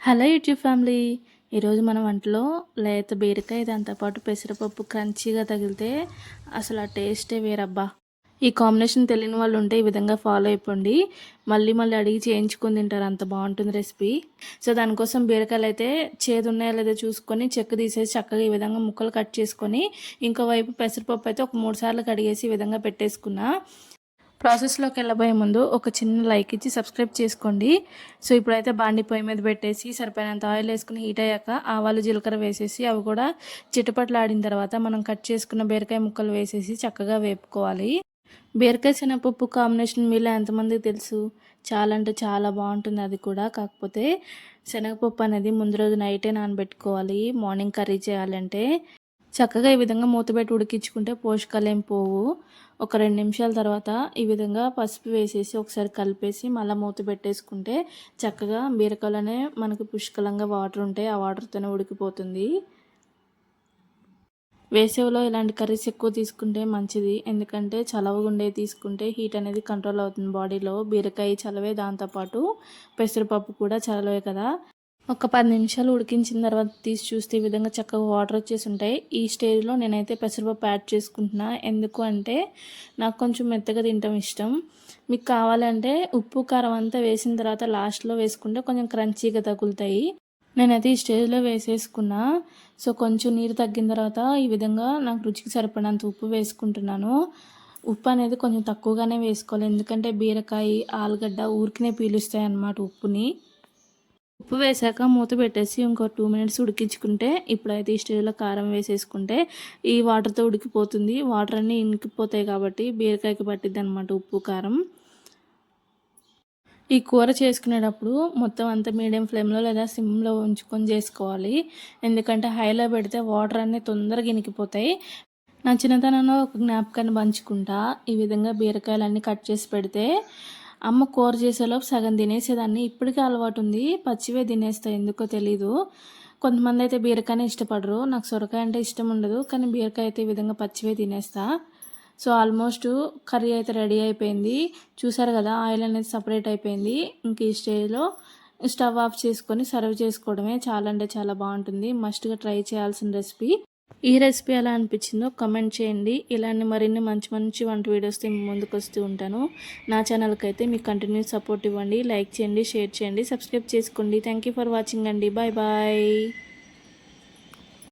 Hello YouTube family. ఈరోజు మన వంటలో లేత బీరకాయ దాంతోపాటు పెసరపప్పు క్రంచీగా తగిలితే అసలు ఆ టేస్టే వేరబ్బా. ఈ కాంబినేషన్ తెలియని వాళ్ళు ఉంటే ఈ విధంగా ఫాలో అయిపోండి. మళ్ళీ మళ్ళీ అడిగి చేయించుకొని తింటారు, అంత బాగుంటుంది రెసిపీ. సో దానికోసం బీరకాయలు అయితే చేదు ఉన్నాయో లేదో చూసుకొని చెక్కు తీసేసి చక్కగా ఈ విధంగా ముక్కలు కట్ చేసుకొని, ఇంకోవైపు పెసరపప్పు అయితే ఒక 3 సార్లు కడిగేసి ఈ విధంగా పెట్టేసుకున్నా. ప్రాసెస్లోకి వెళ్ళబోయే ముందు ఒక చిన్న లైక్ ఇచ్చి సబ్స్క్రైబ్ చేసుకోండి. సో ఇప్పుడైతే బాండి పొయ్యి మీద పెట్టేసి సరిపోయినంత ఆయిల్ వేసుకుని హీట్ అయ్యాక ఆవాలు జీలకర్ర వేసేసి అవి కూడా చిటపట్లాడిన తర్వాత మనం కట్ చేసుకున్న బీరకాయ ముక్కలు వేసేసి చక్కగా వేపుకోవాలి. బీరకాయ శనగపప్పు కాంబినేషన్ మీలో ఎంతమందికి తెలుసు? చాలా అంటే చాలా బాగుంటుంది అది కూడా. కాకపోతే శనగపప్పు అనేది ముందు రోజు నైటే నానబెట్టుకోవాలి మార్నింగ్ కర్రీ చేయాలంటే. చక్కగా ఈ విధంగా మూతపెట్టి ఉడికించుకుంటే పోషకాలు ఏం పోవు. ఒక 2 నిమిషాల తర్వాత ఈ విధంగా పసుపు వేసేసి ఒకసారి కలిపేసి మళ్ళీ మూత పెట్టేసుకుంటే చక్కగా బీరకాయలనే మనకు పుష్కలంగా వాటర్ ఉంటాయి, ఆ వాటర్తోనే ఉడికిపోతుంది. వేసవిలో ఇలాంటి కర్రీస్ ఎక్కువ తీసుకుంటే మంచిది, ఎందుకంటే చలవగా ఉండేవి తీసుకుంటే హీట్ అనేది కంట్రోల్ అవుతుంది బాడీలో. బీరకాయ చలవే, దాంతోపాటు పెసరపప్పు కూడా చలవే కదా. ఒక 10 నిమిషాలు ఉడికించిన తర్వాత తీసి చూస్తే ఈ విధంగా చక్కగా వాటర్ వచ్చేసి ఉంటాయి. ఈ స్టేజ్లో నేనైతే పెసరపప్పు యాడ్ చేసుకుంటున్నా. ఎందుకు అంటే నాకు కొంచెం మెత్తగా తినటం ఇష్టం. మీకు కావాలంటే ఉప్పు కారం అంతా వేసిన తర్వాత లాస్ట్లో వేసుకుంటే కొంచెం క్రంచీగా తగులుతాయి. నేనైతే ఈ స్టేజ్లో వేసేసుకున్నా. సో కొంచెం నీరు తగ్గిన తర్వాత ఈ విధంగా నాకు రుచికి సరిపడినంత ఉప్పు వేసుకుంటున్నాను. ఉప్పు అనేది కొంచెం తక్కువగానే వేసుకోవాలి, ఎందుకంటే బీరకాయ ఆలుగడ్డ ఊరికినే పీలుస్తాయి అన్నమాట ఉప్పుని. ఉప్పు వేసాక మూత పెట్టేసి ఇంకో 2 మినిట్స్ ఉడికించుకుంటే, ఇప్పుడైతే ఈ స్టేజ్లో కారం వేసేసుకుంటే ఈ వాటర్తో ఉడికిపోతుంది. వాటర్ అన్నీ ఇంకిపోతాయి కాబట్టి బీరకాయకి పట్టిద్ది అనమాట ఉప్పు కారం. ఈ కూర చేసుకునేటప్పుడు మొత్తం అంతా మీడియం ఫ్లేమ్లో లేదా సిమ్లో ఉంచుకొని చేసుకోవాలి, ఎందుకంటే హైలో పెడితే వాటర్ అన్నీ తొందరగా ఇనికిపోతాయి. నా చిన్నతనంలో ఒక జ్ఞాపకాన్ని పంచుకుంటా. ఈ విధంగా బీరకాయలన్నీ కట్ చేసి పెడితే అమ్మ కూర చేసేలోపు సగం తినేసేదాన్ని. ఇప్పటికీ అలవాటు ఉంది, పచ్చివే తినేస్తా, ఎందుకో తెలీదు. కొంతమంది అయితే బీరకాయనే ఇష్టపడరు, నాకు సొరకాయ అంటే ఇష్టం ఉండదు, కానీ బీరకాయ అయితే ఈ విధంగా పచ్చివే తినేస్తా. సో ఆల్మోస్ట్ కర్రీ అయితే రెడీ అయిపోయింది. చూసారు కదా, ఆయిల్ అనేది సపరేట్ అయిపోయింది. ఇంక ఈ స్టేజ్లో స్టవ్ ఆఫ్ చేసుకొని సర్వ్ చేసుకోవడమే. చాలా అంటే చాలా బాగుంటుంది, మస్ట్గా ట్రై చేయాల్సిన రెసిపీ. ఈ రెసిపీ ఎలా అనిపించిందో కమెంట్ చేయండి. ఇలాంటి మరిన్ని మంచి మంచి వంట వీడియోస్తో మీ ముందుకు వస్తూ ఉంటాను. నా ఛానల్కి అయితే మీకు కంటిన్యూస్ సపోర్ట్ ఇవ్వండి, లైక్ చేయండి, షేర్ చేయండి, సబ్స్క్రైబ్ చేసుకోండి. థ్యాంక్ యూ ఫర్ వాచింగ్ అండి. Bye bye.